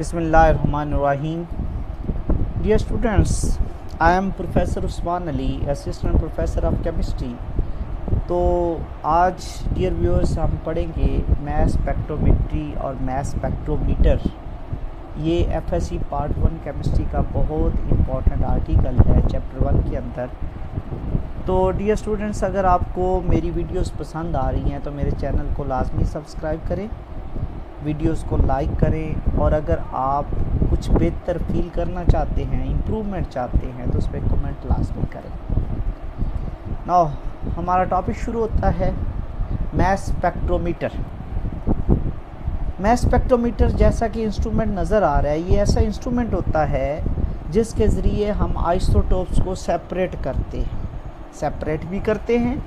Bismillahirrahmanirrahim. Dear students, I am Professor Usman Ali, Assistant Professor of Chemistry. तो आज dear viewers हम पढ़ेंगे mess spectrometry और mess spectrometer. ये एफएससी पार्ट 1 केमिस्ट्री का बहुत इम्पॉर्टेंट आर्टिकल है चैप्टर 1 के अंदर। तो डियर स्टूडेंट्स, अगर आपको मेरी वीडियोस पसंद आ रही हैं तो मेरे चैनल को लाजमी सब्सक्राइब करें, वीडियोस को लाइक करें, और अगर आप कुछ बेहतर फील करना चाहते हैं, इम्प्रूवमेंट चाहते हैं, तो उस पर कमेंट लाजमी करें। नाउ हमारा टॉपिक शुरू होता है मैस स्पेक्ट्रोमीटर। मैस स्पेक्ट्रोमीटर जैसा कि इंस्ट्रूमेंट नज़र आ रहा है, ये ऐसा इंस्ट्रूमेंट होता है जिसके ज़रिए हम आइसोटोप्स को सेपरेट भी करते हैं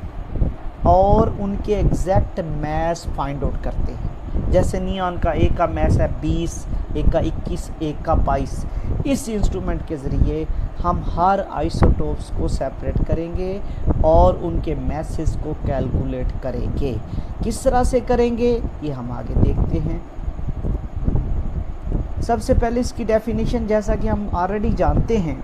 और उनके एग्जैक्ट मैस फाइंड आउट करते हैं। जैसे नियॉन का एक का मैस है 20, एक का 21, एक का 22। इस इंस्ट्रूमेंट के ज़रिए हम हर आइसोटोप्स को सेपरेट करेंगे और उनके मैसेज को कैलकुलेट करेंगे। किस तरह से करेंगे ये हम आगे देखते हैं। सबसे पहले इसकी डेफिनेशन, जैसा कि हम ऑलरेडी जानते हैं,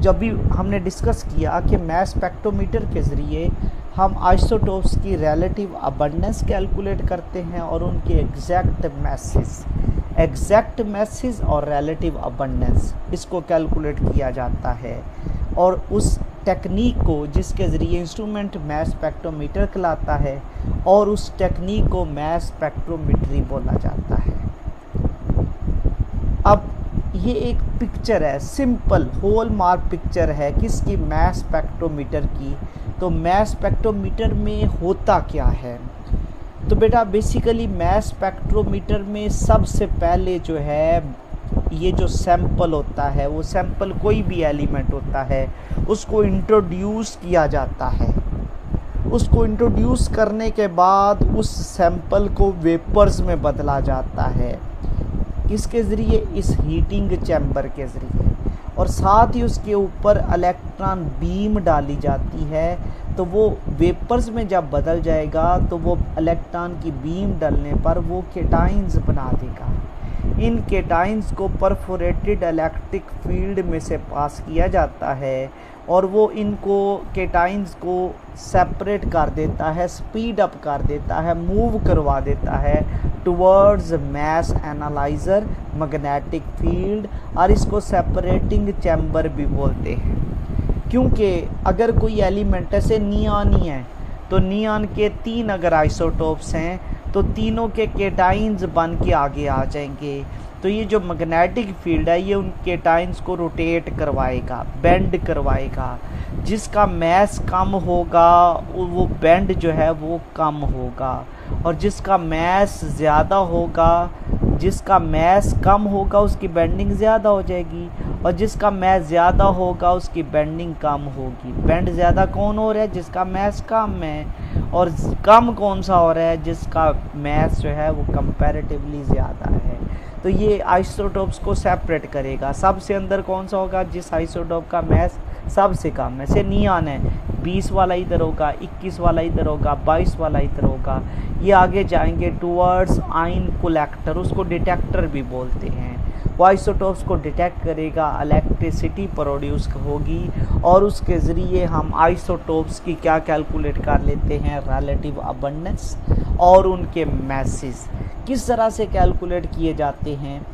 जब भी हमने डिस्कस किया कि मैस स्पेक्ट्रोमीटर के ज़रिए हम आइसोटोप्स की रिलेटिव अबंडेंस कैलकुलेट करते हैं और उनके एग्जैक्ट मैसेज और रिलेटिव अबंडेंस इसको कैलकुलेट किया जाता है। और उस टेक्निक को, जिसके ज़रिए इंस्ट्रूमेंट मैस स्पेक्ट्रोमीटर कहलाता है, और उस टेक्निक को मैस स्पेक्ट्रोमेट्री बोला जाता है। अब ये एक पिक्चर है, सिंपल हॉलमार्क पिक्चर है किसकी? मैस स्पेक्ट्रोमीटर की। तो मैस स्पेक्ट्रोमीटर में होता क्या है? तो बेटा बेसिकली मैस स्पेक्ट्रोमीटर में सबसे पहले जो है, ये जो सैंपल होता है, वो सैंपल कोई भी एलिमेंट होता है, उसको इंट्रोड्यूस किया जाता है। उसको इंट्रोड्यूस करने के बाद उस सैंपल को वेपर्स में बदला जाता है। किसके ज़रिए? इस हीटिंग चैम्बर के ज़रिए। और साथ ही उसके ऊपर इलेक्ट्रॉन बीम डाली जाती है। तो वो वेपर्स में जब बदल जाएगा तो वो इलेक्ट्रॉन की बीम डालने पर वो केटाइंस बना देगा। इन केटाइंस को परफोरेटेड इलेक्ट्रिक फील्ड में से पास किया जाता है और वो इनको केटाइंस को सेपरेट कर देता है, स्पीड अप कर देता है, मूव करवा देता है towards mass analyser magnetic field, और इसको सेपरेटिंग चैम्बर भी बोलते हैं। क्योंकि अगर कोई एलिमेंट ऐसे नियॉन ही है, तो नियॉन के 3 अगर आइसोटोप्स हैं तो तीनों के केटाइंस बन के आगे आ जाएंगे। तो ये जो मैग्नेटिक फील्ड है, ये उन केटाइंस को रोटेट करवाएगा, बेंड करवाएगा। जिसका मैस कम होगा वो बेंड जो है वो कम होगा, और जिसका मैस ज़्यादा होगा, जिसका मैस कम होगा उसकी बेंडिंग ज़्यादा हो जाएगी, और जिसका मैस ज़्यादा होगा उसकी बेंडिंग कम होगी। बेंड ज़्यादा कौन हो रहा है? जिसका मैस कम है। और कम कौन सा हो रहा है? जिसका मैस जो है वो कंपैरेटिवली ज़्यादा है। तो ये आइसोटोप्स को सेपरेट करेगा। सबसे अंदर कौन सा होगा? जिस आइसोटोप का मैस सबसे कम है। जैसे नियॉन है, 20 वाला इधर होगा, 21 वाला इधर होगा, 22 वाला इधर होगा। ये आगे जाएंगे टुवर्ड्स आयन कलेक्टर, उसको डिटेक्टर भी बोलते हैं। वो आइसोटोप्स को डिटेक्ट करेगा, इलेक्ट्रिसिटी प्रोड्यूस होगी, और उसके ज़रिए हम आइसोटोप्स की क्या कैलकुलेट कर लेते हैं? रिलेटिव अबंडेंस और उनके मैसेज। किस तरह से कैलकुलेट किए जाते हैं?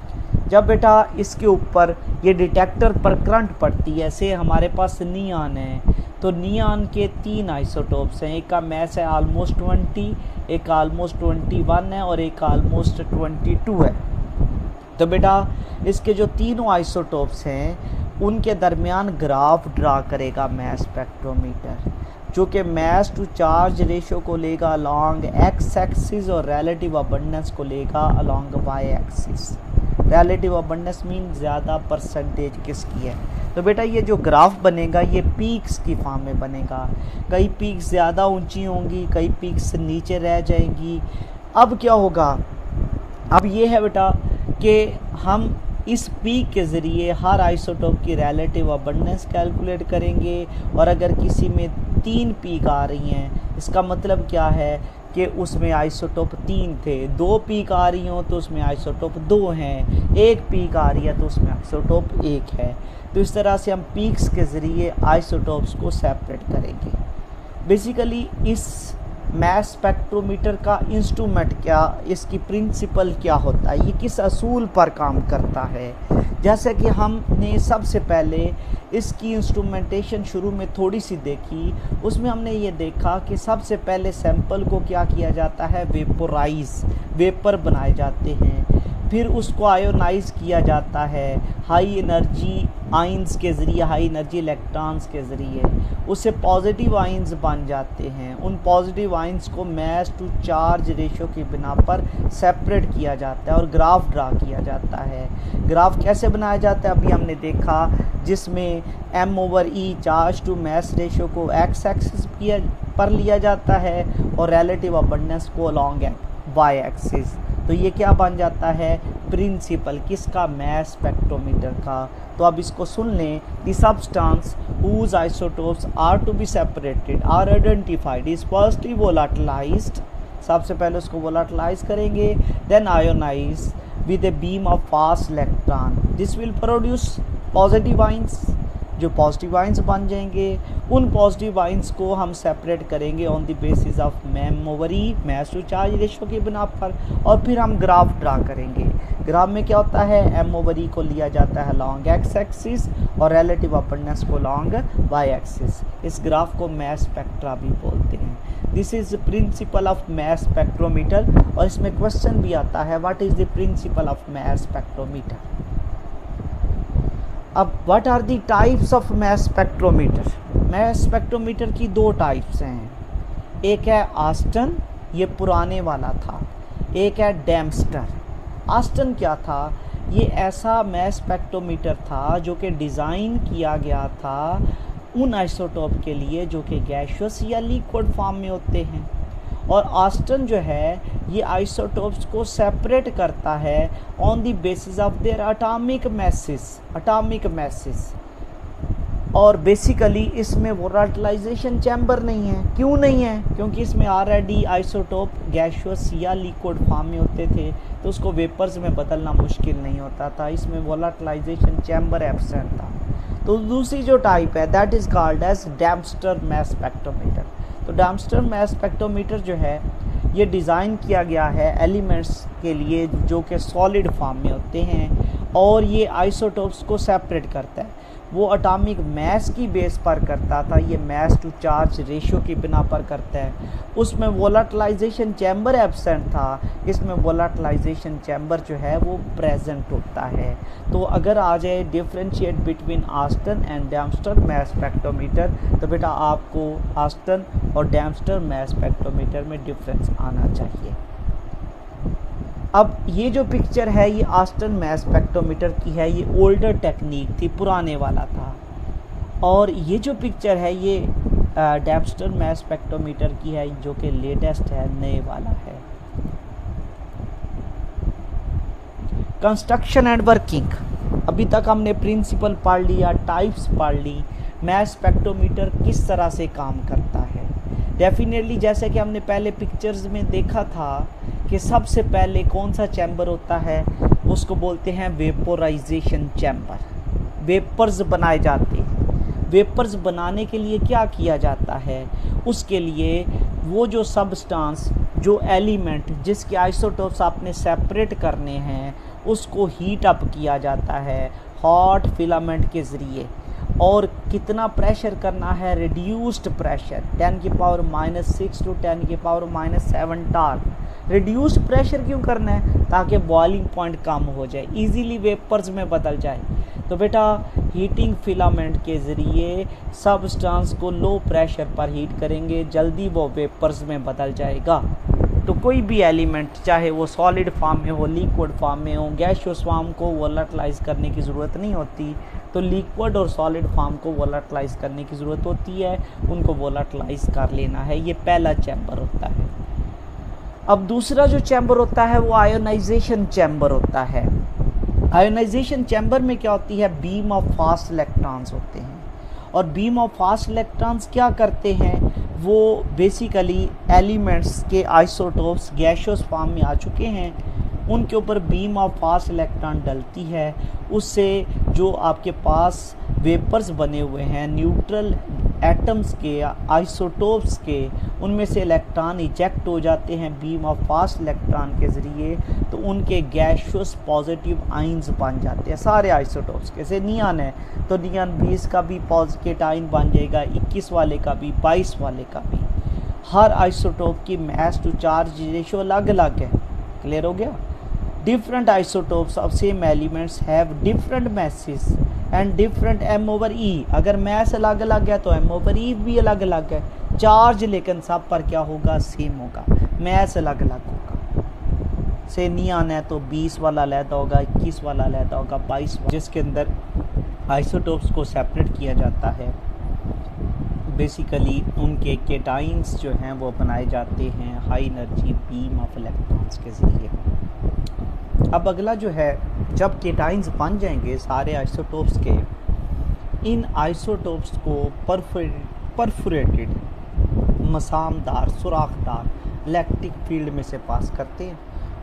जब बेटा इसके ऊपर ये डिटेक्टर पर करंट पड़ती है, से हमारे पास नियॉन है, तो नियॉन के 3 आइसोटोप्स हैं। एक का मैस है ऑलमोस्ट 20, एक ऑलमोस्ट 21 है, और एक ऑलमोस्ट 22 है। तो बेटा इसके जो तीनों आइसोटोप्स हैं उनके दरमियान ग्राफ ड्रा करेगा मैस स्पेक्ट्रोमीटर, जो कि मैस टू चार्ज रेशो को लेगा अलॉन्ग एक्स एक्सिस और रिलेटिव अबंडेंस को लेगा along y axis. Relative abundance mean ज़्यादा परसेंटेज किसकी है। तो बेटा ये जो ग्राफ बनेगा ये पीक्स की फॉर्म में बनेगा। कई पीक्स ज़्यादा ऊंची होंगी, कई पीक्स नीचे रह जाएंगी। अब क्या होगा? अब ये है बेटा कि हम इस पीक के ज़रिए हर आइसोटोप की रिलेटिव अबंडेंस कैलकुलेट करेंगे। और अगर किसी में 3 पीक आ रही हैं, इसका मतलब क्या है कि उसमें आइसोटोप 3 थे, 2 पीक आ रही हो तो उसमें आइसोटोप 2 हैं, 1 पीक आ रही है तो उसमें आइसोटोप 1 है। तो इस तरह से हम पीक्स के ज़रिए आइसोटोप्स को सेपरेट करेंगे। बेसिकली इस मैस स्पेक्ट्रोमीटर का इंस्ट्रूमेंट क्या, इसकी प्रिंसिपल क्या होता है, ये किस असूल पर काम करता है। जैसे कि हमने सबसे पहले इसकी इंस्ट्रूमेंटेशन शुरू में थोड़ी सी देखी, उसमें हमने ये देखा कि सबसे पहले सैंपल को क्या किया जाता है, वेपर बनाए जाते हैं, फिर उसको आयोनाइज किया जाता है हाई एनर्जी आइंस के ज़रिए, हाई एनर्जी इलेक्ट्रॉन्स के ज़रिए, उससे पॉजिटिव आइंस बन जाते हैं। उन पॉजिटिव आइंस को मैस टू चार्ज रेशो की बिना पर सेपरेट किया जाता है और ग्राफ ड्रा किया जाता है। ग्राफ कैसे बनाया जाता है अभी हमने देखा, जिसमें m/e charge to mass ratio को x एक्सिस पर लिया जाता है और रिलेटिव अबंडेंस को अलॉन्ग y एक्सिस। तो ये क्या बन जाता है, प्रिंसिपल किसका, मैस स्पेक्ट्रोमीटर का। तो अब इसको सुन लें, the substance whose isotopes are to be separated are identified is firstly volatilized, सबसे पहले उसको वोलाटिलाइज करेंगे, then ionise with a beam of fast electron, this will produce positive ions, जो पॉजिटिव आइंस बन जाएंगे। उन पॉजिटिव आइंस को हम सेपरेट करेंगे on the basis of m/e mass to charge ratio के बिना पर, और फिर हम ग्राफ ड्रा करेंगे। ग्राफ में क्या होता है, m/e को लिया जाता है लॉन्ग x एक्सिस और रिलेटिव अबंडेंस को लॉन्ग y एक्सिस। इस ग्राफ को मैस स्पेक्ट्रा भी बोलते हैं। This is principle of mass spectrometer, और इसमें क्वेश्चन भी आता है, what is the principle of mass spectrometer. अब what are the types of mass spectrometer. Mass spectrometer की 2 टाइप्स हैं, एक है ऑस्टन, ये पुराने वाला था, एक है डैम्स्टर। ऑस्टन क्या था, ये ऐसा मैस स्पेक्ट्रोमीटर था जो कि डिज़ाइन किया गया था उन आइसोटोप के लिए जो कि गैसियस या लिक्विड फॉर्म में होते हैं, और ऑस्टन जो है ये आइसोटोप्स को सेपरेट करता है on the basis of their atomic masses. और बेसिकली इसमें वोलाटिलाइजेशन चैम्बर नहीं है। क्यों नहीं है, क्योंकि इसमें ऑलरेडी आइसोटोप गैसियस या लिक्विड फॉर्म में होते थे, तो उसको वेपर्स में बदलना मुश्किल नहीं होता था, इसमें वोलाटिलाइजेशन चैम्बर एब्सेंट था। तो दूसरी जो टाइप है that is called as Dempster mass spectrometer. तो डैम्स्टर मैस स्पेक्ट्रोमीटर जो है ये डिज़ाइन किया गया है एलिमेंट्स के लिए जो कि सॉलिड फॉर्म में होते हैं, और ये आइसोटोप्स को सेपरेट करता है। वो एटॉमिक मैस की बेस पर करता था, ये मैस टू चार्ज रेशियो की बिना पर करता है। उसमें वोलाटिलाइजेशन चैम्बर एब्सेंट था, इसमें वोलाटिलाइजेशन चैम्बर जो है वो प्रेजेंट होता है। तो अगर आ जाए differentiate between Aston and Dempster mass spectrometer, तो बेटा आपको ऑस्टन और डैम्स्टर मैस स्पेक्ट्रोमीटर में डिफरेंस आना चाहिए। अब ये जो पिक्चर है ये ऑस्टन मैस स्पेक्ट्रोमीटर की है, ये ओल्डर टेक्निक थी, पुराने वाला था। और ये जो पिक्चर है ये डैम्स्टर मैस स्पेक्ट्रोमीटर की है जो कि लेटेस्ट है, नए वाला है। कंस्ट्रक्शन एंड वर्किंग, अभी तक हमने प्रिंसिपल पढ़ लिया, टाइप्स पढ़ ली, मैस स्पेक्ट्रोमीटर किस तरह से काम करता है। डेफिनेटली जैसे कि हमने पहले पिक्चर्स में देखा था कि सबसे पहले कौन सा चैम्बर होता है, उसको बोलते हैं वेपोराइजेशन चैम्बर। वेपर्स बनाए जाते हैं। वेपर्स बनाने के लिए क्या किया जाता है, उसके लिए वो जो सब्सटेंस, जो एलिमेंट जिसके आइसोटोप्स आपने सेपरेट करने हैं उसको हीट अप किया जाता है हॉट फिलामेंट के ज़रिए। और कितना प्रेशर करना है, reduced pressure 10⁻⁻⁶ to 10⁻⁻⁷ torr. Reduced pressure क्यों करना है, ताकि बॉइलिंग पॉइंट कम हो जाए, इजीली वेपर्स में बदल जाए। तो बेटा हीटिंग फिलामेंट के ज़रिए सब्सटेंस को लो प्रेशर पर हीट करेंगे, जल्दी वो वेपर्स में बदल जाएगा। तो कोई भी एलिमेंट चाहे वो सॉलिड फॉर्म में हो, लिक्विड फॉर्म में हो, गैसियस फॉर्म को वोलाटिलाइज करने की ज़रूरत नहीं होती, तो लिक्विड और सॉलिड फॉर्म को वोलाटिलाइज करने की ज़रूरत होती है, उनको वोलाटिलाइज कर लेना है। ये पहला चैम्बर होता है। अब दूसरा जो चैम्बर होता है वो आयोनाइजेशन चैम्बर होता है। आयोनाइजेशन चैम्बर में क्या होती है, बीम ऑफ फास्ट इलेक्ट्रॉन्स होते हैं, और बीम ऑफ फास्ट इलेक्ट्रॉन्स क्या करते हैं, वो बेसिकली एलिमेंट्स के आइसोटोप्स गैसियस फॉर्म में आ चुके हैं, उनके ऊपर बीम ऑफ फास्ट इलेक्ट्रॉन डलती है, उससे जो आपके पास वेपर्स बने हुए हैं न्यूट्रल एटम्स के आइसोटोप्स के, उनमें से इलेक्ट्रॉन इजेक्ट हो जाते हैं बीम ऑफ फास्ट इलेक्ट्रॉन के ज़रिए, तो उनके गैसियस पॉजिटिव आइंस बन जाते हैं सारे आइसोटोप्स के। जैसे नियॉन है तो नियॉन 20 का भी पॉजिटिव आइन बन जाएगा, 21 वाले का भी, 22 वाले का भी। हर आइसोटोप की मास टू चार्ज रेशियो अलग अलग है। क्लियर हो गया? Different isotopes of same elements have different masses and different m/e। अगर मैस अलग अलग है तो m/e भी अलग अलग है। चार्ज लेकिन सब पर क्या होगा, सेम होगा, मैस अलग अलग होगा। से नियॉन है तो 20 वाला लेता होगा, 21 वाला लेता होगा, 22 जिसके अंदर आइसोटोप्स को सेपरेट किया जाता है। बेसिकली उनके केटाइंस जो हैं वो बनाए जाते हैं high energy beam of electrons के ज़रिए। अब अगला जो है, जब केटाइंस बन जाएंगे सारे आइसोटोप्स के, इन आइसोटोप्स को परफोरेटेड मसामदार सुराखदार इलेक्ट्रिक फील्ड में से पास करते हैं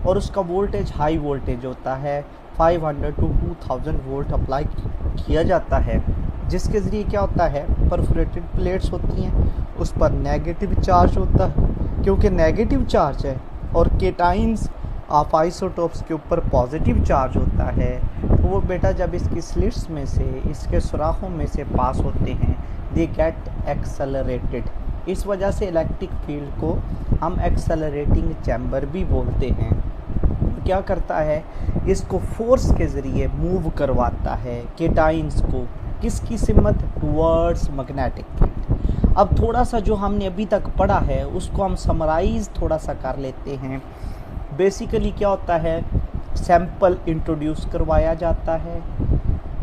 और उसका वोल्टेज हाई वोल्टेज होता है, 500 to 2000 वोल्ट अप्लाई किया जाता है, जिसके ज़रिए क्या होता है, परफोरेटेड प्लेट्स होती हैं, उस पर नेगेटिव चार्ज होता है। क्योंकि नेगेटिव चार्ज है और केटाइंस ऑफ आइसोटोप्स के ऊपर पॉजिटिव चार्ज होता है, तो वो बेटा जब इसकी स्लिट्स में से, इसके सुराखों में से पास होते हैं, दे गेट एक्सेलरेटेड। इस वजह से इलेक्ट्रिक फील्ड को हम एक्सेलरेटिंग चैम्बर भी बोलते हैं। क्या करता है, इसको फोर्स के ज़रिए मूव करवाता है केटाइंस को, किसकी सिमत, टुवर्ड्स मैग्नेटिक फील्ड। अब थोड़ा सा जो हमने अभी तक पढ़ा है उसको हम समराइज़ थोड़ा सा कर लेते हैं। बेसिकली क्या होता है, सैंपल इंट्रोड्यूस करवाया जाता है,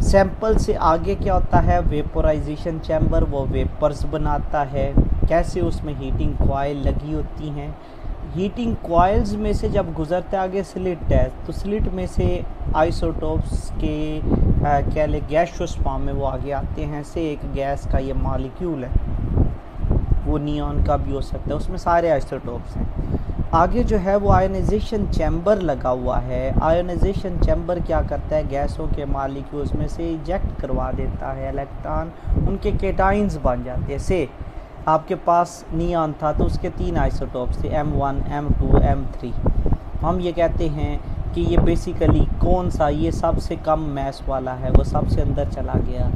सैंपल से आगे क्या होता है, वेपोराइजेशन चैम्बर, वो वेपर्स बनाता है। कैसे, उसमें हीटिंग कॉइल लगी होती हैं, हीटिंग कॉइल्स में से जब गुजरते आगे स्लिट है, तो स्लिट में से आइसोटोप्स के क्या ले गैसियस फॉर्म में वो आगे आते हैं। से एक गैस का ये मॉलिक्यूल है, वो नियॉन का भी हो सकता है, उसमें सारे आइसोटोप्स हैं। आगे जो है वो आयोनाइजेशन चैम्बर लगा हुआ है। आयोनाइजेशन चैम्बर क्या करता है, गैसों के मॉलिक्यूल्स में से इजेक्ट करवा देता है इलेक्ट्रॉन, उनके केटाइंस बन जाते हैं। से आपके पास नियॉन था तो उसके 3 आइसोटोप्स थे, M1, M2, M3। हम ये कहते हैं कि ये बेसिकली कौन सा, ये सबसे कम मैस वाला है, वो सबसे अंदर चला गया,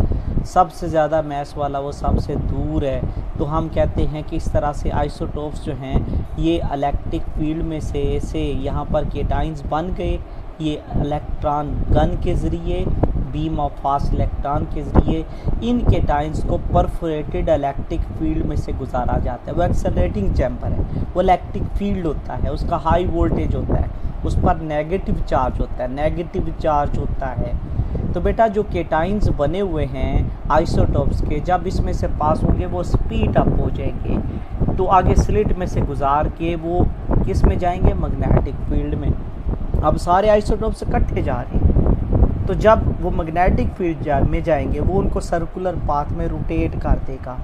सबसे ज़्यादा मैस वाला वो सबसे दूर है। तो हम कहते हैं कि इस तरह से आइसोटोप्स जो हैं ये इलेक्ट्रिक फील्ड में से यहाँ पर केटाइंस बन गए, ये इलेक्ट्रॉन गन के ज़रिए, बीम ऑफ फास्ट इलेक्ट्रॉन के ज़रिए इन केटाइंस को परफोरेटेड इलेक्ट्रिक फील्ड में से गुजारा जाता है। वो एक्सेलरेटिंग चैम्बर है, वो इलेक्ट्रिक फील्ड होता है, उसका हाई वोल्टेज होता है, उस पर नेगेटिव चार्ज होता है। तो बेटा जो केटाइंस बने हुए हैं आइसोटोप्स के, जब इसमें से पास होंगे वो स्पीड अप हो जाएंगे, तो आगे स्लिट में से गुजार के वो किस में जाएंगे, मैग्नेटिक फील्ड में। अब सारे आइसोटोप्स इकट्ठे जा रहे हैं, तो जब वो मैग्नेटिक फील्ड में जाएंगे वो उनको सर्कुलर पाथ में रोटेट कर देगा।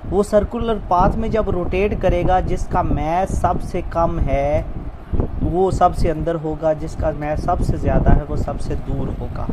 वो सर्कुलर पाथ में जब रोटेट करेगा, जिसका मैस सबसे कम है वो सबसे अंदर होगा, जिसका मैस सबसे ज़्यादा है वो सबसे दूर होगा।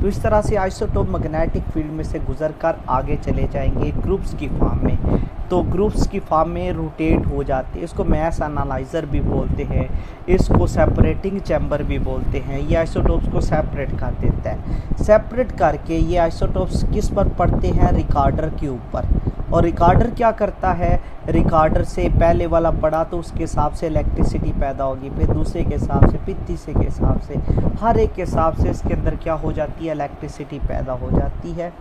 तो इस तरह से आइसोटोप मैग्नेटिक फील्ड में से गुजर कर आगे चले जाएंगे ग्रुप्स की फॉर्म में। तो ग्रुप्स की फॉर्म में रोटेट हो जाते हैं, इसको मैस एनालाइज़र भी बोलते हैं, इसको सेपरेटिंग चैम्बर भी बोलते हैं। ये आइसोटोप्स को सेपरेट कर देता है। सेपरेट करके ये आइसोटोप्स किस पर पड़ते हैं, रिकॉर्डर के ऊपर। और रिकॉर्डर क्या करता है, रिकॉर्डर से पहले वाला पड़ा तो उसके हिसाब से इलेक्ट्रिसिटी पैदा होगी, फिर दूसरे के हिसाब से, फिर तीसरे के हिसाब से, हर एक के हिसाब से इसके अंदर क्या हो जाती है, इलेक्ट्रिसिटी पैदा हो जाती है।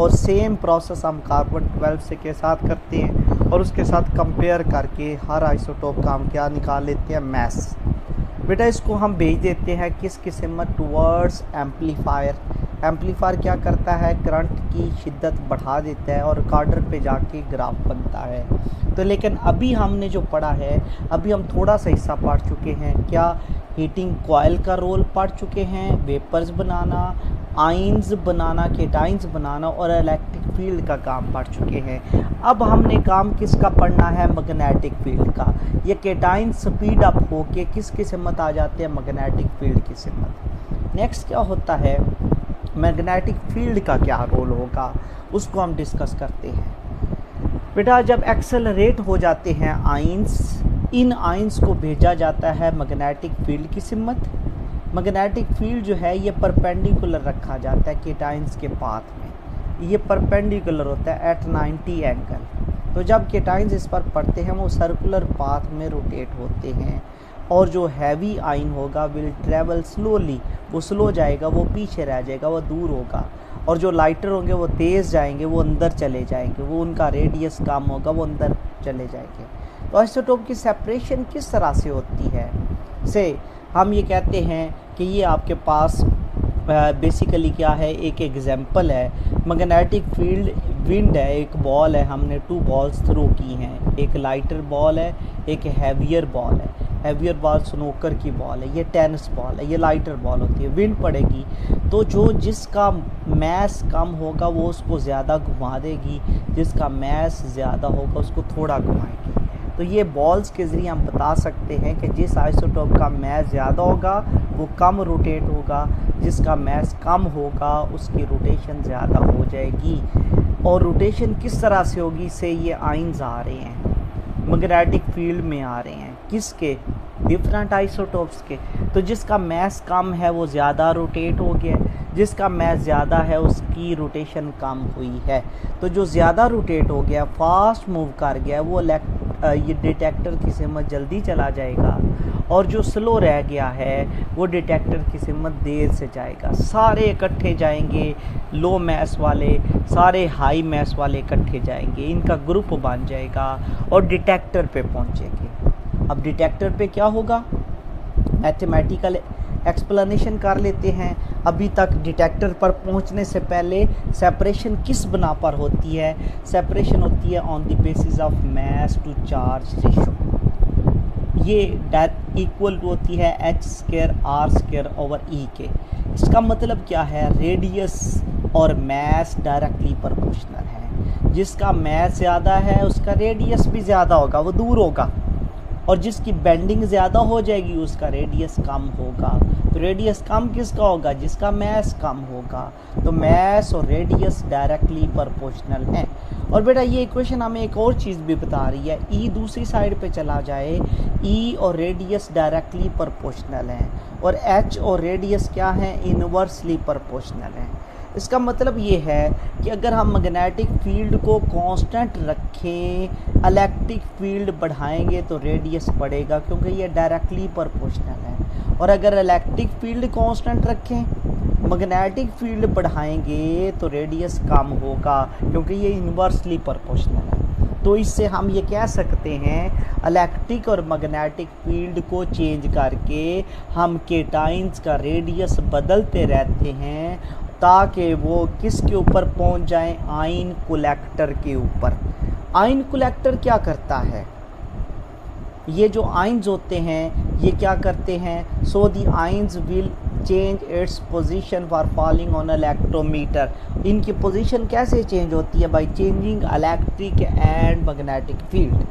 और सेम प्रोसेस हम कार्बन 12 से के साथ करते हैं और उसके साथ कंपेयर करके हर आइसोटोप का हम क्या निकाल लेते हैं, मैस। बेटा इसको हम भेज देते हैं किस किस्म में, टुवर्ड्स एम्पलीफायर। एम्पलीफायर क्या करता है, करंट की शिद्दत बढ़ा देता है और रिकॉर्डर पे जाके ग्राफ बनता है। तो लेकिन अभी हमने जो पढ़ा है, अभी हम थोड़ा सा हिस्सा पढ़ चुके हैं, क्या हीटिंग कॉयल का रोल पढ़ चुके हैं, वेपर्स बनाना, आइंस बनाना, केटाइंस बनाना और इलेक्ट्रिक फील्ड का काम पढ़ चुके हैं। अब हमने काम किसका पढ़ना है, मैग्नेटिक फील्ड का। ये केटाइन स्पीड अप होके किसकी सिमत आ जाते हैं, मैग्नेटिक फील्ड की सिमत। नेक्स्ट क्या होता है, मैग्नेटिक फील्ड का क्या रोल होगा, उसको हम डिस्कस करते हैं। बेटा जब एक्सेलरेट हो जाते हैं आइंस, इन आइंस को भेजा जाता है मैग्नेटिक फील्ड की सिमत। मैग्नेटिक फील्ड जो है ये परपेंडिकुलर रखा जाता है केटाइंस के पाथ में, ये परपेंडिकुलर होता है एट 90 एंगल। तो जब केटाइंस इस पर पड़ते हैं वो सर्कुलर पाथ में रोटेट होते हैं, और जो हैवी आइन होगा विल ट्रेवल स्लोली, वो स्लो जाएगा, वो पीछे रह जाएगा, वो दूर होगा। और जो लाइटर होंगे वो तेज़ जाएंगे, वो अंदर चले जाएंगे, वो उनका रेडियस कम होगा, वो अंदर चले जाएंगे। तो आइसोटोप की सेपरेशन किस तरह से होती है, से हम ये कहते हैं कि ये आपके पास बेसिकली क्या है, एक एग्जांपल है, मैग्नेटिक फील्ड विंड है, एक बॉल है, हमने 2 बॉल्स थ्रो की हैं, एक लाइटर बॉल है, एक हैवियर बॉल है। हैवियर बॉल स्नूकर की बॉल है, ये टेनिस बॉल है, ये लाइटर बॉल होती है। विंड पड़ेगी तो जो जिसका मैस कम होगा वो उसको ज़्यादा घुमा देगी, जिसका मैस ज़्यादा होगा उसको थोड़ा घुमाएगी। तो ये बॉल्स के ज़रिए हम बता सकते हैं कि जिस आइसोटोप का मैस ज़्यादा होगा वो कम रोटेट होगा, जिसका मैस कम होगा उसकी रोटेशन ज़्यादा हो जाएगी। और रोटेशन किस तरह से होगी, से ये आइंस आ रहे हैं मैग्नेटिक फील्ड में आ रहे हैं, किसके, डिफरेंट आइसोटोप्स के। तो जिसका मैस कम है वो ज़्यादा रोटेट हो गया, जिसका मैस ज़्यादा है उसकी रोटेशन कम हुई है। तो जो ज़्यादा रोटेट हो गया, फास्ट मूव कर गया, वो ये डिटेक्टर की सिमत जल्दी चला जाएगा, और जो स्लो रह गया है वो डिटेक्टर की सिमत देर से जाएगा। सारे इकट्ठे जाएंगे, लो मैस वाले, सारे हाई मैस वाले इकट्ठे जाएंगे, इनका ग्रुप बन जाएगा और डिटेक्टर पे पहुंचेंगे। अब डिटेक्टर पे क्या होगा, मैथमेटिकल एक्सप्लेनेशन कर लेते हैं। अभी तक डिटेक्टर पर पहुंचने से पहले सेपरेशन किस बना पर होती है, सेपरेशन होती है on the basis of mass to charge ratio. ये इक्वल होती है h²r² के। इसका मतलब क्या है, रेडियस और मैस डायरेक्टली प्रोपोर्शनल है। जिसका मैस ज़्यादा है उसका रेडियस भी ज़्यादा होगा, वो दूर होगा, और जिसकी बेंडिंग ज़्यादा हो जाएगी उसका रेडियस कम होगा। तो रेडियस कम किसका होगा, जिसका मैस कम होगा। तो मैस और रेडियस डायरेक्टली प्रोपोर्शनल हैं। और बेटा ये इक्वेशन हमें एक और चीज़ भी बता रही है, ई दूसरी साइड पे चला जाए, ई और रेडियस डायरेक्टली प्रोपोर्शनल हैं, और एच और रेडियस क्या है, इनवर्सली प्रोपोर्शनल हैं। इसका मतलब ये है कि अगर हम मैग्नेटिक फील्ड को कांस्टेंट रखें, इलेक्ट्रिक फील्ड बढ़ाएंगे तो रेडियस बढ़ेगा, क्योंकि ये डायरेक्टली प्रोपोर्शनल है। और अगर इलेक्ट्रिक फील्ड कांस्टेंट रखें, मैग्नेटिक फील्ड बढ़ाएंगे तो रेडियस कम होगा, क्योंकि ये इन्वर्सली प्रोपोर्शनल है। तो इससे हम ये कह सकते हैं इलेक्ट्रिक और मैग्नेटिक फील्ड को चेंज करके हम केटाइंस का रेडियस बदलते रहते हैं, ताकि वो किसके ऊपर पहुंच जाएं, आयन कलेक्टर के ऊपर। आयन कलेक्टर क्या करता है, ये जो आयंस होते हैं ये क्या करते हैं, so the ions will change its position for falling on electrometer. इनकी पोजीशन कैसे चेंज होती है, by changing electric and magnetic field.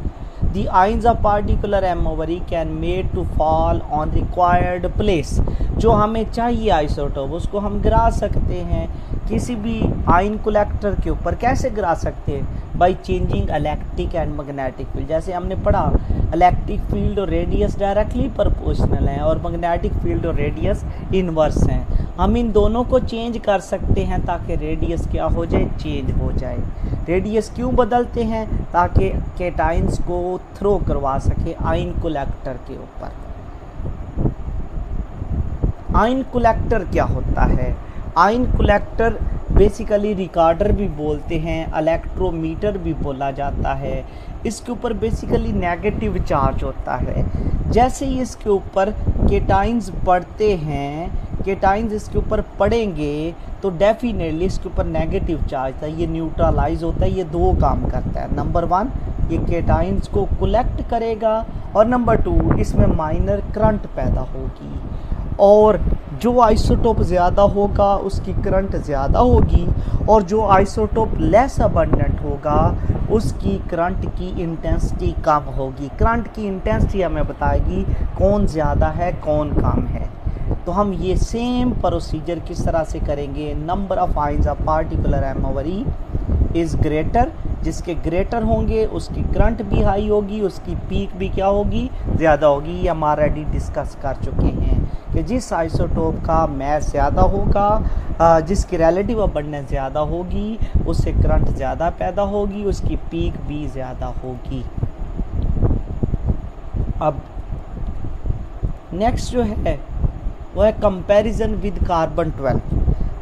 The ions of particular m over e can made to fall on required place। जो हमें चाहिए isotope उसको हम गिरा सकते हैं किसी भी आयन कलेक्टर के ऊपर। कैसे गिरा सकते हैं, by changing electric and magnetic field. जैसे हमने पढ़ा इलेक्ट्रिक फील्ड और रेडियस डायरेक्टली प्रोपोर्शनल हैं और मैग्नेटिक फील्ड और रेडियस इनवर्स हैं। हम इन दोनों को चेंज कर सकते हैं ताकि रेडियस क्या हो जाए, चेंज हो जाए। रेडियस क्यों बदलते हैं, ताकि केटाइंस को थ्रो करवा सके आयन कलेक्टर के ऊपर। आयन कलेक्टर क्या होता है, आयन कलेक्टर बेसिकली रिकॉर्डर भी बोलते हैं, इलेक्ट्रोमीटर भी बोला जाता है। इसके ऊपर बेसिकली नेगेटिव चार्ज होता है। जैसे ही इसके ऊपर केटाइंस पड़ते हैं केटाइंस इसके ऊपर पड़ेंगे तो डेफिनेटली इसके ऊपर नेगेटिव चार्ज था, ये न्यूट्रलाइज होता है। ये दो काम करता है, नंबर 1 ये केटाइंस को कलेक्ट करेगा और नंबर 2 इसमें माइनर करंट पैदा होगी, और जो आइसोटोप ज़्यादा होगा उसकी करंट ज़्यादा होगी, और जो आइसोटोप लेस अबंडेंट होगा उसकी करंट की इंटेंसिटी कम होगी। करंट की इंटेंसिटी हमें बताएगी कौन ज़्यादा है कौन कम है। तो हम ये सेम प्रोसीजर किस तरह से करेंगे, number of ions of particular एमोवरी इज़ ग्रेटर, जिसके ग्रेटर होंगे उसकी करंट भी हाई होगी, उसकी पीक भी क्या होगी, ज़्यादा होगी। ये हम ऑलरेडी डिस्कस कर चुके हैं कि जिस आइसोटोप का मास ज़्यादा होगा, जिसकी रिलेटिव अबंडेंस ज़्यादा होगी, उससे करंट ज़्यादा पैदा होगी, उसकी पीक भी ज़्यादा होगी। अब नेक्स्ट जो है वो है कंपैरिजन विद कार्बन 12।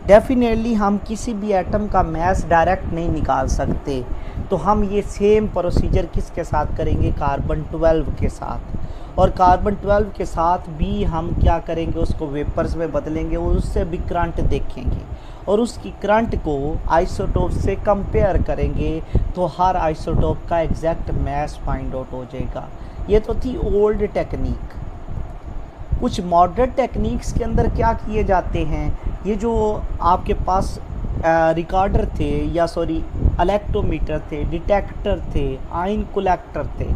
डेफिनेटली हम किसी भी एटम का मास डायरेक्ट नहीं निकाल सकते, तो हम ये सेम प्रोसीजर किसके साथ करेंगे, कार्बन 12 के साथ। और कार्बन 12 के साथ भी हम क्या करेंगे, उसको वेपर्स में बदलेंगे और उससे भी करंट देखेंगे और उसकी करंट को आइसोटोप से कंपेयर करेंगे, तो हर आइसोटोप का एग्जैक्ट मास फाइंड आउट हो जाएगा। ये तो थी ओल्ड टेक्निक। कुछ मॉडर्न टेक्निक्स के अंदर क्या किए जाते हैं, ये जो आपके पास रिकॉर्डर थे या सॉरी इलेक्ट्रोमीटर थे, डिटेक्टर थे, आयन कलेक्टर थे,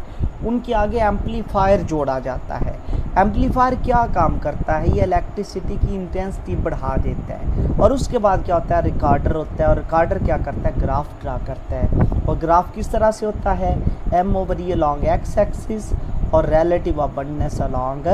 उनके आगे एम्पलीफायर जोड़ा जाता है। एम्पलीफायर क्या काम करता है, ये इलेक्ट्रिसिटी की इंटेंसिटी बढ़ा देता है। और उसके बाद क्या होता है, रिकॉर्डर होता है, और रिकॉर्डर क्या करता है, ग्राफ ड्रा करता है। और ग्राफ किस तरह से होता है, m over e along x axis और relative abundance along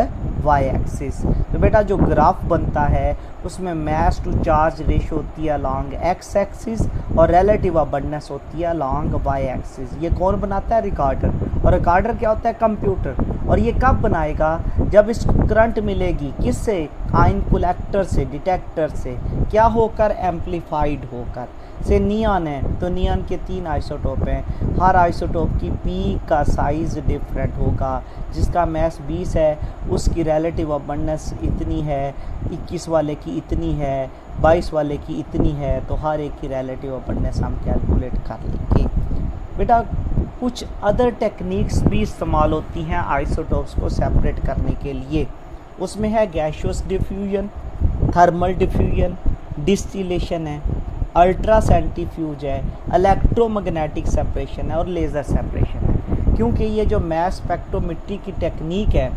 y axis. तो बेटा जो ग्राफ बनता है उसमें मास टू चार्ज रेशियो होती है अलॉन्ग एक्स एक्सिस और रिलेटिव अबंडेंस होती है अलॉन्ग वाई एक्सिस। ये कौन बनाता है, रिकॉर्डर। और रिकॉर्डर क्या होता है, कंप्यूटर। और ये कब बनाएगा, जब इसको करंट मिलेगी, किससे, आयन कलेक्टर से, डिटेक्टर से, क्या होकर, एम्पलीफाइड होकर। से नियॉन है तो नियॉन के 3 आइसोटोप हैं, हर आइसोटोप की पी का साइज़ डिफरेंट होगा। जिसका मास 20 है उसकी रिलेटिव अबंडेंस इतनी है, 21 वाले की इतनी है, 22 वाले की इतनी है, तो हर एक की रिलेटिव अबंडेंस हम कैलकुलेट कर लेंगे। बेटा कुछ अदर टेक्निक्स भी इस्तेमाल होती हैं आइसोटोप्स को सेपरेट करने के लिए। उसमें है gaseous diffusion, thermal diffusion, distillation है, अल्ट्रा सेंट्रीफ्यूज है, इलेक्ट्रोमैग्नेटिक सेपरेशन है और लेज़र सेपरेशन है। क्योंकि ये जो मास स्पेक्ट्रोमेट्री की टेक्निक है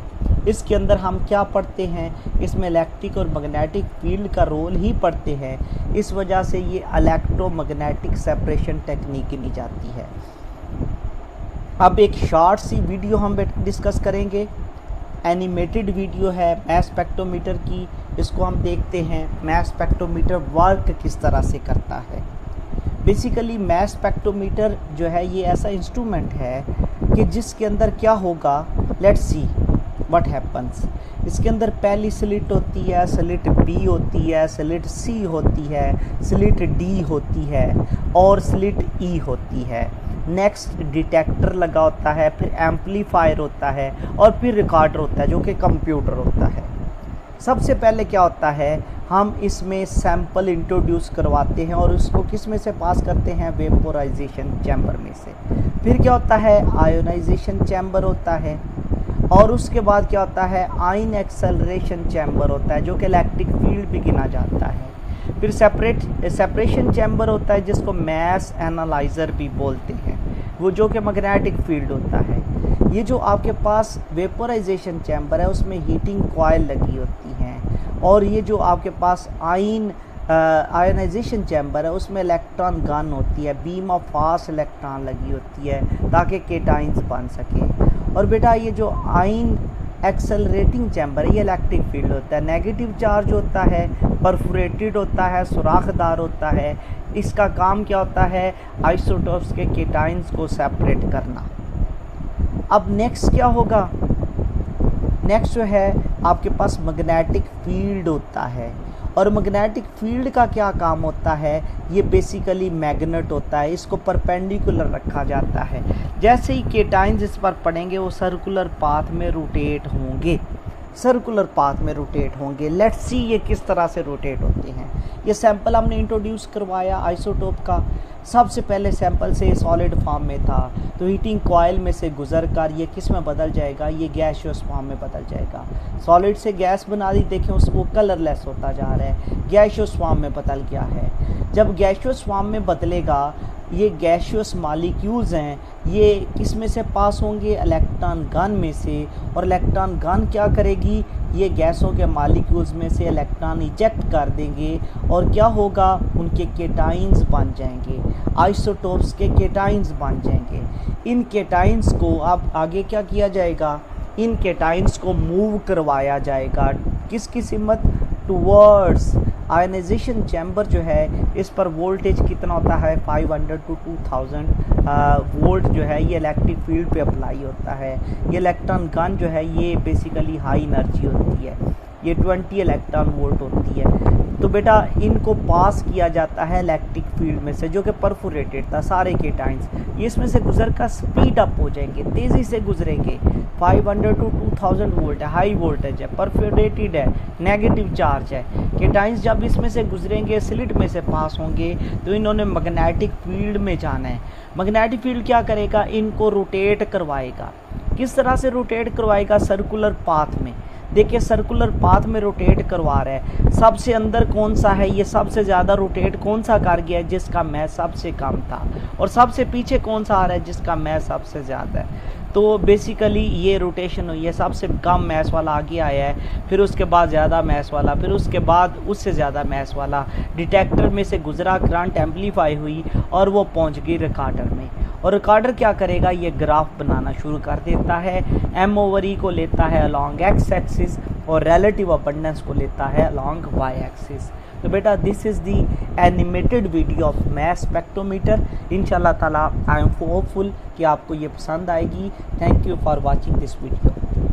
इसके अंदर हम क्या पढ़ते हैं, इसमें इलेक्ट्रिक और मैग्नेटिक फील्ड का रोल ही पढ़ते हैं, इस वजह से ये इलेक्ट्रोमैग्नेटिक सेपरेशन टेक्निक ली जाती है। अब एक शॉर्ट सी वीडियो हम डिस्कस करेंगे, एनिमेटेड वीडियो है मास स्पेक्ट्रोमीटर की, इसको हम देखते हैं मास स्पेक्ट्रोमीटर वर्क किस तरह से करता है। बेसिकली मास स्पेक्ट्रोमीटर जो है ये ऐसा इंस्ट्रूमेंट है कि जिसके अंदर क्या होगा, लेट्स सी व्हाट हैपन्स। इसके अंदर पहली स्लिट होती है, स्लिट बी होती है, स्लिट सी होती है, स्लिट डी होती है और स्लिट ई होती है। नेक्स्ट डिटेक्टर लगा होता है, फिर एम्पलीफायर होता है और फिर रिकॉर्डर होता है जो कि कंप्यूटर होता है। सबसे पहले क्या होता है, हम इसमें सैंपल इंट्रोड्यूस करवाते हैं और उसको किस में से पास करते हैं, वेपोराइजेशन चैम्बर में से। फिर क्या होता है, आयोनाइजेशन चैम्बर होता है और उसके बाद क्या होता है, आयन एक्सेलरेशन चैम्बर होता है जो कि इलेक्ट्रिक फील्ड भी गिना जाता है। फिर सेपरेशन चैम्बर होता है जिसको मास एनालाइज़र भी बोलते हैं, वो जो कि मैग्नेटिक फील्ड होता है। ये जो आपके पास वेपोराइजेशन चैम्बर है उसमें हीटिंग कॉइल लगी होती हैं और ये जो आपके पास आयनाइजेशन चैम्बर है उसमें इलेक्ट्रॉन गन होती है, बीम ऑफ फास्ट इलेक्ट्रॉन लगी होती है ताकि केटाइंस बन सकें। और बेटा ये जो आयन एक्सेलरेटिंग चैम्बर है ये इलेक्ट्रिक फील्ड होता है, नेगेटिव चार्ज होता है, परफोरेटेड होता है, सुराखदार होता है। इसका काम क्या होता है, आइसोटोप्स के केटाइंस को सेपरेट करना। अब नेक्स्ट क्या होगा, नेक्स्ट जो है आपके पास मैग्नेटिक फील्ड होता है और मैग्नेटिक फील्ड का क्या काम होता है, ये बेसिकली मैग्नेट होता है, इसको परपेंडिकुलर रखा जाता है। जैसे ही केटाइंस इस पर पड़ेंगे वो सर्कुलर पाथ में रोटेट होंगे। सर्कुलर पाथ में रोटेट होंगे। लेट्स सी ये किस तरह से रोटेट होते हैं। ये सैंपल हमने इंट्रोड्यूस करवाया आइसोटोप का। सबसे पहले सैंपल से सॉलिड फॉर्म में था, तो हीटिंग कॉयल में से गुजर कर ये किस में बदल जाएगा, ये गैसियस फॉर्म में बदल जाएगा। सॉलिड से गैस बना दी, देखें उसको कलरलेस होता जा रहा है, गैसियस फॉर्म में बदल गया है। जब गैसियस फॉर्म में बदलेगा, ये गैसियस मॉलिक्यूल्स हैं, ये किस में से पास होंगे, इलेक्ट्रॉन गन में से। और इलेक्ट्रॉन गन क्या करेगी, ये गैसों के मॉलिक्यूल्स में से इलेक्ट्रॉन इजेक्ट कर देंगे और क्या होगा, उनके केटाइंस बन जाएंगे, आइसोटोप्स के केटाइंस बन जाएंगे। इन केटाइंस को अब आगे क्या किया जाएगा, इन केटाइंस को मूव करवाया जाएगा किसकी हिम्मत, टूवर्ड्स आयनाइजेशन चैम्बर जो है, इस पर वोल्टेज कितना होता है 500 to 2000 वोल्ट जो है ये इलेक्ट्रिक फील्ड पे अप्लाई होता है। ये इलेक्ट्रॉन गन जो है ये बेसिकली हाई एनर्जी होती है, ये 20 इलेक्ट्रॉन वोल्ट होती है। तो बेटा इनको पास किया जाता है इलेक्ट्रिक फील्ड में से जो कि परफोरेटेड था, सारे केटाइंस ये इसमें से गुजर कर स्पीड अप हो जाएंगे, तेज़ी से गुजरेंगे। 500 to 2000 वोल्ट है, हाई वोल्टेज है, परफोरेटेड है, नेगेटिव चार्ज है। केटाइंस जब इसमें से गुजरेंगे, स्लिट में से पास होंगे, तो इन्होंने मैग्नेटिक फील्ड में जाना है। मैग्नेटिक फील्ड क्या करेगा, इनको रोटेट करवाएगा। किस तरह से रोटेट करवाएगा, सर्कुलर पाथ में। देखिए सर्कुलर पाथ में रोटेट करवा रहा है। सबसे अंदर कौन सा है, ये सबसे ज़्यादा रोटेट कौन सा कर गया है, जिसका मैस सबसे कम था। और सबसे पीछे कौन सा आ रहा है, जिसका मैस सबसे ज़्यादा है। तो बेसिकली ये रोटेशन हुई है, सबसे कम मैस वाला आगे आया है, फिर उसके बाद ज़्यादा मैस वाला, फिर उसके बाद उससे ज़्यादा मैस वाला। डिटेक्टर में से गुजरा, करंट एम्पलीफाई हुई और वो पहुंच गई रिकॉर्डर में। और रिकॉर्डर क्या करेगा, ये ग्राफ बनाना शुरू कर देता है। M/E को लेता है अलॉन्ग एक्स एक्सिस और रिलेटिव अबंडेंस को लेता है अलॉन्ग वाई एक्सिस। तो बेटा this is the animated video of mass spectrometer. इंशाल्लाह ताला आई एम होपफुल कि आपको ये पसंद आएगी। Thank you for watching this video.